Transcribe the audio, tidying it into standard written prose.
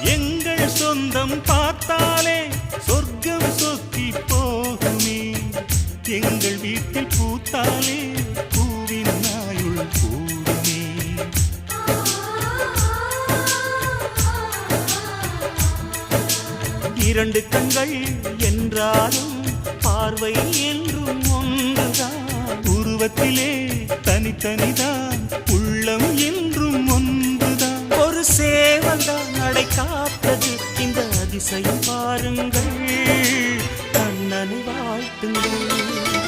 எங்கள் சொந்தம் பார்த்தாலே சொர்க்கம் சொத்தி போகுமே. எங்கள் வீட்டில் பூத்தாலே பூவின் நாயுள் கூடுமே. இரண்டு கண்கள் என்றாலும் பார்வை என்றும் ஒன்றுதான். உருவத்திலே தனித்தனிதான், உள்ளம் என்றும் ஒன்றுதான். ஒரு சேவல்தான் நடை காத்தது, இந்த அதிசயம் பாருங்கள். கண்ணனை வாழ்த்துங்கள்.